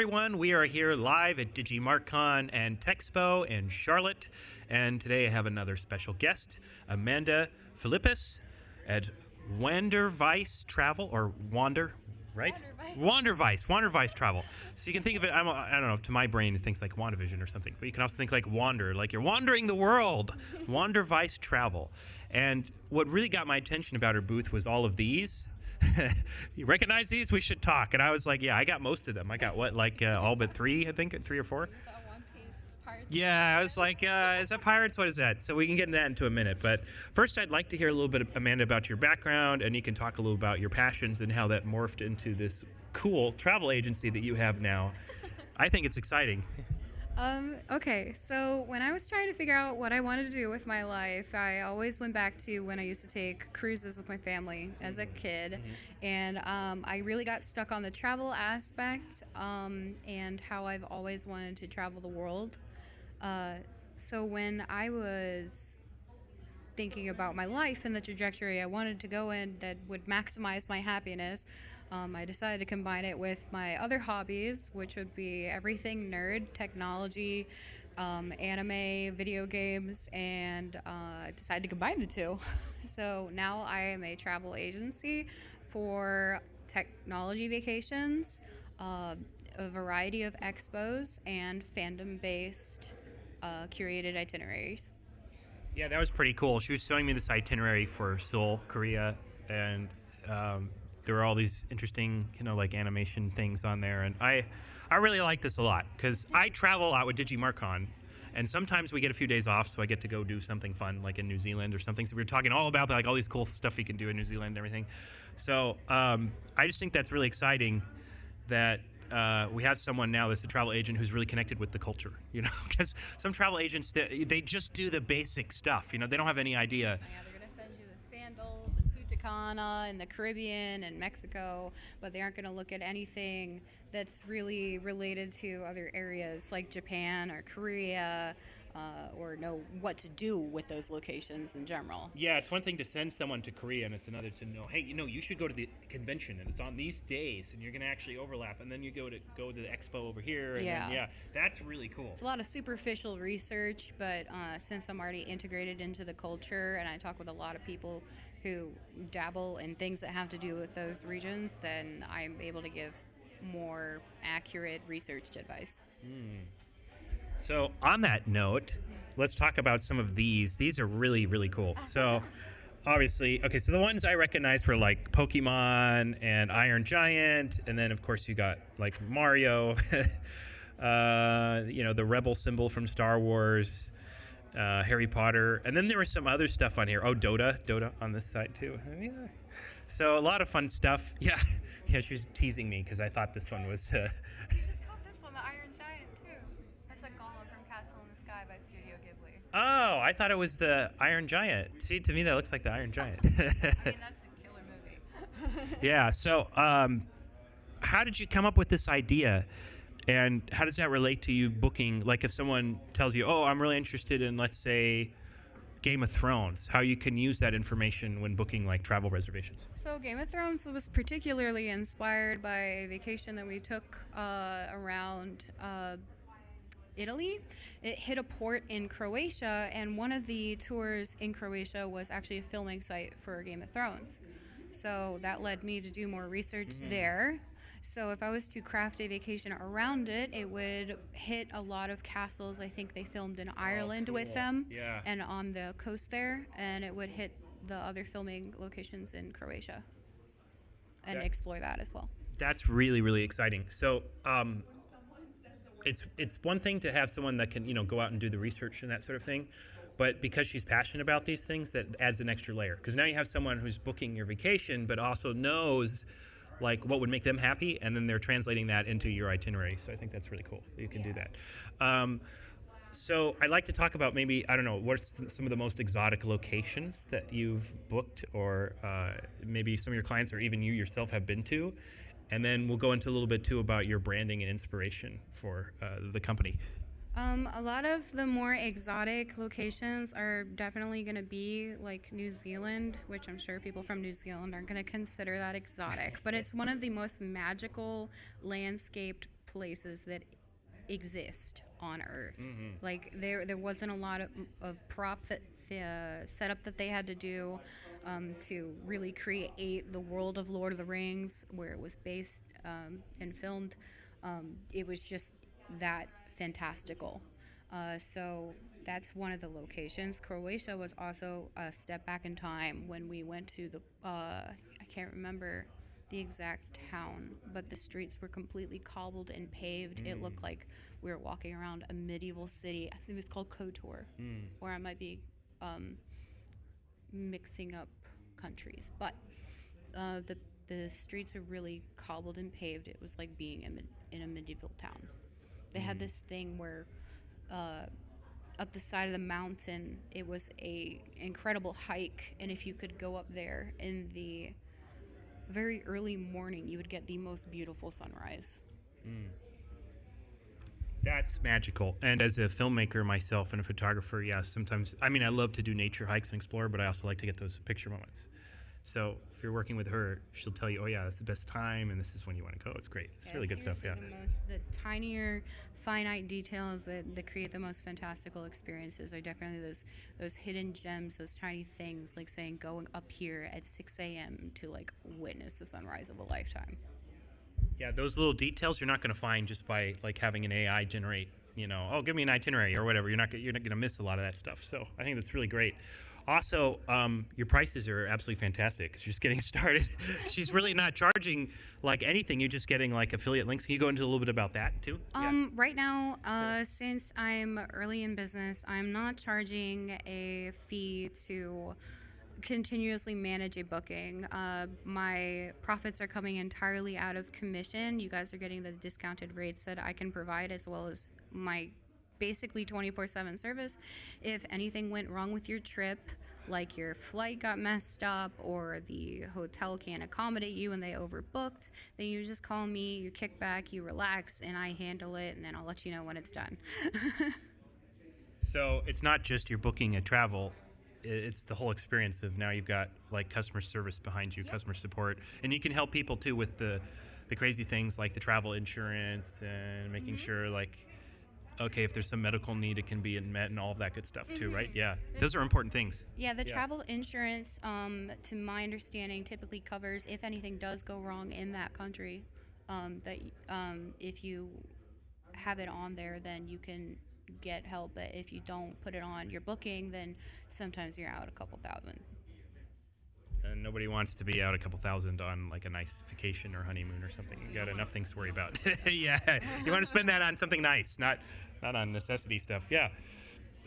Everyone, we are here live at DigiMarkCon and Texpo in Charlotte, and today I have another special guest, Amanda Philippus at Wandervice Travel, or Wander, right? Wandervice Travel. So you can think of it, I don't know, to my brain it thinks like WandaVision or something, but you can also think like wander, like you're wandering the world. Wandervice Travel. And what really got my attention about her booth was all of these. You recognize these? We should talk. And I was like, yeah, I got most of them. I got what, like all but three, I think, 3 or 4. Yeah, I was like, is that Pirates? What is that? So we can get into that into a minute. But first, I'd like to hear a little bit, Amanda, about your background, and you can talk a little about your passions and how that morphed into this cool travel agency that you have now. I think it's exciting. Okay, so when I was trying to figure out what I wanted to do with my life, I always went back to when I used to take cruises with my family as a kid. And I really got stuck on the travel aspect and how I've always wanted to travel the world. So when I was thinking about my life and the trajectory I wanted to go in that would maximize my happiness, I decided to combine it with my other hobbies, which would be everything nerd, technology, anime, video games, and I decided to combine the two. So now I am a travel agency for technology vacations, a variety of expos, and fandom-based curated itineraries. Yeah, that was pretty cool. She was showing me this itinerary for Seoul, Korea, and there were all these interesting, like animation things on there. And I really like this a lot because I travel a lot with DigiMarkCon, and sometimes we get a few days off, so I get to go do something fun, like in New Zealand or something. So we were talking all about like all these cool stuff you can do in New Zealand and everything. So I just think that's really exciting that we have someone now that's a travel agent who's really connected with the culture, because some travel agents, they just do the basic stuff, they don't have any idea. Yeah, they're going to send you the sandals and Punta Cana and the Caribbean and Mexico, but they aren't going to look at anything that's really related to other areas like Japan or Korea, or know what to do with those locations in general. Yeah, it's one thing to send someone to Korea, and it's another to know, hey, you should go to the convention, and it's on these days, and you're going to actually overlap, and then you go to the expo over here, and then, that's really cool. It's a lot of superficial research, but since I'm already integrated into the culture, and I talk with a lot of people who dabble in things that have to do with those regions, then I'm able to give more accurate researched advice. So on that note, let's talk about some of these. These are really, really cool. So obviously, okay, so the ones I recognized were like Pokemon and Iron Giant, and then of course you got like Mario, the Rebel symbol from Star Wars, Harry Potter, and then there was some other stuff on here. Oh, Dota on this side too. Yeah. So a lot of fun stuff. Yeah, she was teasing me because I thought this one was... Oh, I thought it was the Iron Giant. See, to me that looks like the Iron Giant. I mean, that's a killer movie. Yeah, so how did you come up with this idea? And how does that relate to you booking? Like if someone tells you, oh, I'm really interested in, let's say, Game of Thrones, how you can use that information when booking like travel reservations. So Game of Thrones was particularly inspired by a vacation that we took around Italy. It hit a port in Croatia, and one of the tours in Croatia was actually a filming site for Game of Thrones. So that led me to do more research there. So if I was to craft a vacation around it, it would hit a lot of castles. I think they filmed in Ireland with them and on the coast there, and it would hit the other filming locations in Croatia and explore that as well. That's really, really exciting. So it's one thing to have someone that can go out and do the research and that sort of thing, but because she's passionate about these things, that adds an extra layer, because now you have someone who's booking your vacation but also knows like what would make them happy, and then they're translating that into your itinerary. So I think that's really cool that you can do that. So I'd like to talk about maybe, I don't know, what's some of the most exotic locations that you've booked, or maybe some of your clients or even you yourself have been to. And then we'll go into a little bit, too, about your branding and inspiration for the company. A lot of the more exotic locations are definitely going to be like New Zealand, which I'm sure people from New Zealand aren't going to consider that exotic, but it's one of the most magical landscaped places that exist on Earth. Like there wasn't a lot of prop that the setup that they had to do to really create the world of Lord of the Rings, where it was based and filmed. It was just that fantastical. So that's one of the locations. Croatia was also a step back in time when we went to the, I can't remember the exact town, but the streets were completely cobbled and paved. It looked like we were walking around a medieval city. I think it was called Kotor, or I might be mixing up countries. But the streets are really cobbled and paved. It was like being in a medieval town. They had this thing where up the side of the mountain, it was a incredible hike, and if you could go up there in the very early morning, you would get the most beautiful sunrise. That's magical. And as a filmmaker myself and a photographer, yeah, sometimes, I mean, I love to do nature hikes and explore, but I also like to get those picture moments. So if you're working with her, she'll tell you, oh yeah, this is the best time and this is when you want to go. It's great. It's really good stuff. Yeah. The tinier, finite details that create the most fantastical experiences are definitely those hidden gems, those tiny things, like saying going up here at 6 a.m. to like witness the sunrise of a lifetime. Yeah, those little details you're not going to find just by like having an AI generate, oh, give me an itinerary or whatever. You're not going to miss a lot of that stuff. So I think that's really great. Also, your prices are absolutely fantastic because you're just getting started. She's really not charging like anything. You're just getting like affiliate links. Can you go into a little bit about that too? Right now, since I'm early in business, I'm not charging a fee to continuously manage a booking. My profits are coming entirely out of commission. You guys are getting the discounted rates that I can provide, as well as my basically 24/7 service. If anything went wrong with your trip, like your flight got messed up or the hotel can't accommodate you and they overbooked, then you just call me, you kick back, you relax, and I handle it, and then I'll let you know when it's done. So it's not just you're booking a travel. It's the whole experience of now you've got like customer service behind you, customer support, and you can help people too with the crazy things like the travel insurance and making sure like, okay, if there's some medical need, it can be met and all of that good stuff too, right? Yeah, those are important things. Yeah, the travel insurance, to my understanding, typically covers if anything does go wrong in that country. That if you have it on there, then you can get help. But if you don't put it on your booking, then sometimes you're out a couple thousand. And nobody wants to be out a couple thousand on like a nice vacation or honeymoon or something. You got enough things to worry about. Yeah, you want to spend that on something nice, not on necessity stuff. Yeah.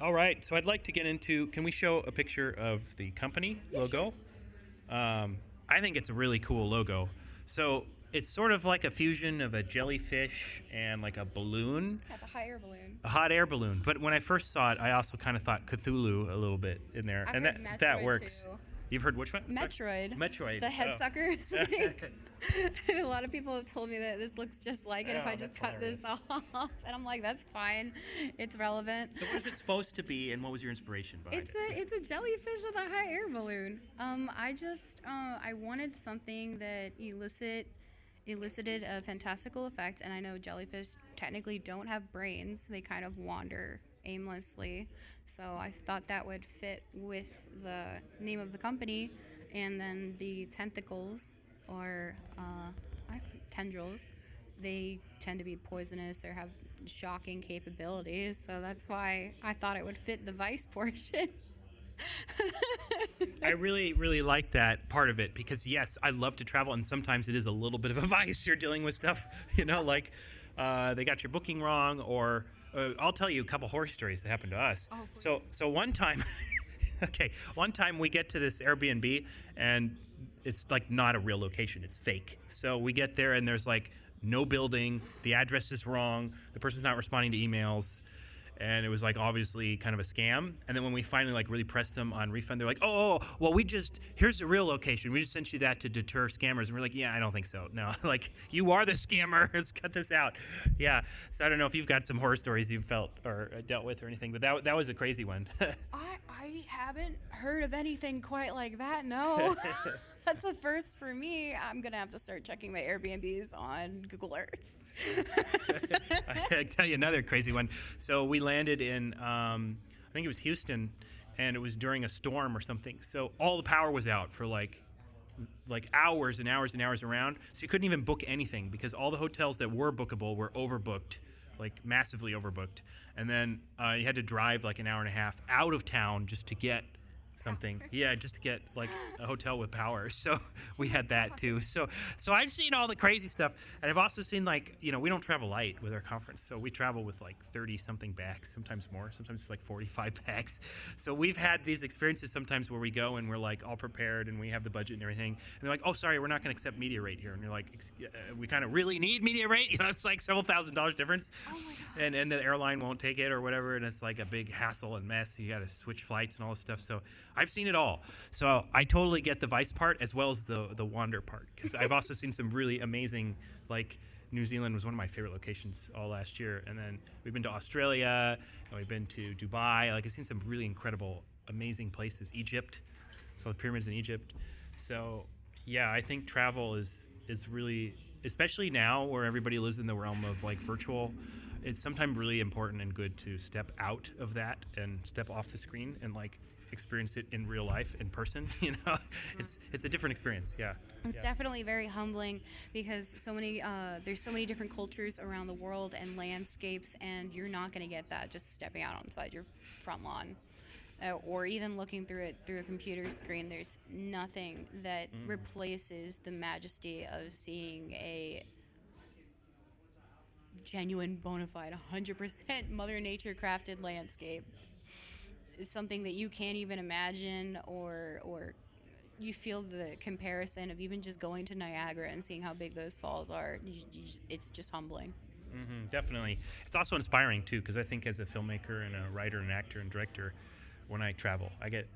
All right. So I'd like to get into. Can we show a picture of the company logo? Sure. I think it's a really cool logo. So it's sort of like a fusion of a jellyfish and like a balloon. That's a hot air balloon. A hot air balloon. But when I first saw it, I also kind of thought Cthulhu a little bit in there, I've and heard that Metroid, works. too. You've heard which one? Metroid. Metroid. The head suckers. I think. A lot of people have told me that this looks just like it if I just cut this off. And I'm like, that's fine. It's relevant. So what is it supposed to be, and what was your inspiration behind it? It's a jellyfish with a hot air balloon. I wanted something that elicited a fantastical effect, and I know jellyfish technically don't have brains. They kind of wander aimlessly. So I thought that would fit with the name of the company, and then the tentacles or tendrils, they tend to be poisonous or have shocking capabilities. So that's why I thought it would fit the Vice portion. I really, really like that part of it because, yes, I love to travel, and sometimes it is a little bit of a vice. You're dealing with stuff, like they got your booking wrong, or I'll tell you a couple horror stories that happened to us. Oh, so one time, one time we get to this Airbnb, and it's like not a real location. It's fake. So we get there, and there's like no building. The address is wrong. The person's not responding to emails. and it was like obviously kind of a scam. And then when we finally like really pressed them on refund, they're like, oh, well, here's the real location. We just sent you that to deter scammers. And we're like, yeah, I don't think so. No, like you are the scammer. Let's cut this out. Yeah. So I don't know if you've got some horror stories you've felt or dealt with or anything, but that was a crazy one. I haven't heard of anything quite like that. No, that's a first for me. I'm gonna have to start checking my Airbnbs on Google Earth. I'll tell you another crazy one. So we landed in, I think it was Houston, and it was during a storm or something. So all the power was out for like hours and hours and hours around. So you couldn't even book anything because all the hotels that were bookable were overbooked, like massively overbooked. And then you had to drive like an hour and a half out of town just to get something. Yeah, just to get like a hotel with power. So we had that too. So I've seen all the crazy stuff, and I've also seen like, you know, we don't travel light with our conference. So we travel with like 30 something bags, sometimes more, sometimes it's like 45 bags. So we've had these experiences sometimes where we go and we're like all prepared and we have the budget and everything, and they're like, oh, sorry, we're not going to accept media rate here. And you're like, we kind of really need media rate. You know, it's like several $1,000s difference. Oh my God. And the airline won't take it or whatever, and it's like a big hassle and mess. You got to switch flights and all this stuff. So I've seen it all. So I totally get the Vice part as well as the Wander part, because I've also seen some really amazing, like New Zealand was one of my favorite locations all last year. And then we've been to Australia, and we've been to Dubai. Like I've seen some really incredible, amazing places. Egypt, saw the pyramids in Egypt. So yeah, I think travel is really, especially now where everybody lives in the realm of like virtual, it's sometimes really important and good to step out of that and step off the screen and like experience it in real life in person. You know, it's a different experience. Yeah, it's definitely very humbling because there's so many different cultures around the world and landscapes, and you're not going to get that just stepping out inside your front lawn or even looking through a computer screen. There's nothing that replaces the majesty of seeing a genuine, bona fide, 100% Mother Nature crafted landscape. It's something that you can't even imagine, or you feel the comparison of even just going to Niagara and seeing how big those falls are. It's just humbling. Definitely. It's also inspiring too, because I think as a filmmaker and a writer and actor and director, when I travel, I get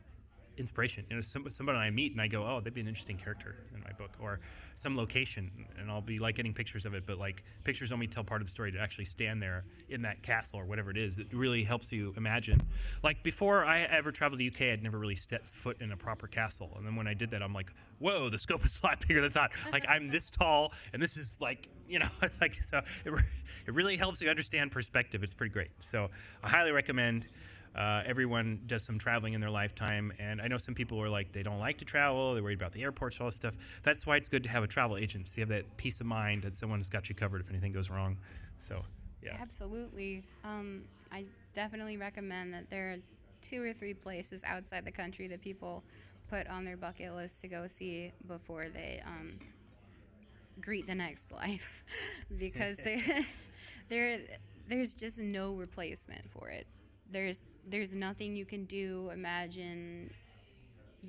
inspiration. You know, somebody I meet and I go, oh, they'd be an interesting character in my book, or some location, and I'll be like getting pictures of it, but like pictures only tell part of the story. To actually stand there in that castle or whatever it is, it really helps you imagine. Like before I ever traveled to the UK, I'd never really stepped foot in a proper castle, and then when I did that, I'm like, whoa, the scope is a lot bigger than I thought. Like I'm this tall, and this is like, you know, like, so it really helps you understand perspective. It's pretty great. So I highly recommend. Everyone does some traveling in their lifetime, and I know some people are like, they don't like to travel, they're worried about the airports, all this stuff. That's why it's good to have a travel agent, so you have that peace of mind that someone has got you covered if anything goes wrong. So yeah, absolutely. I definitely recommend that there are 2 or 3 places outside the country that people put on their bucket list to go see before they greet the next life, because there's just no replacement for it. There's nothing you can do. Imagine,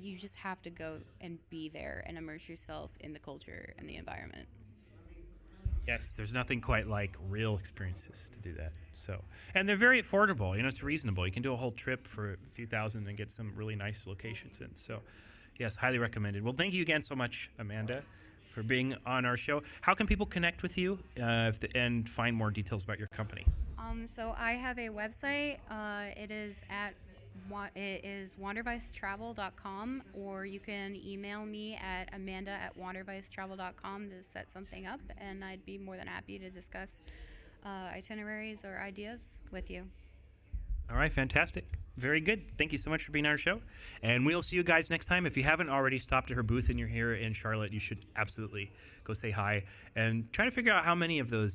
you just have to go and be there and immerse yourself in the culture and the environment. Yes, there's nothing quite like real experiences to do that. So, and they're very affordable. You know, it's reasonable. You can do a whole trip for a few thousand and get some really nice locations in. So, yes, highly recommended. Well, thank you again so much, Amanda, for being on our show. How can people connect with you and find more details about your company? So I have a website. It is wandervicetravel.com, or you can email me at amanda@wandervicetravel.com to set something up, and I'd be more than happy to discuss itineraries or ideas with you. All right, fantastic. Very good. Thank you so much for being on our show. And we'll see you guys next time. If you haven't already stopped at her booth and you're here in Charlotte, you should absolutely go say hi and try to figure out how many of those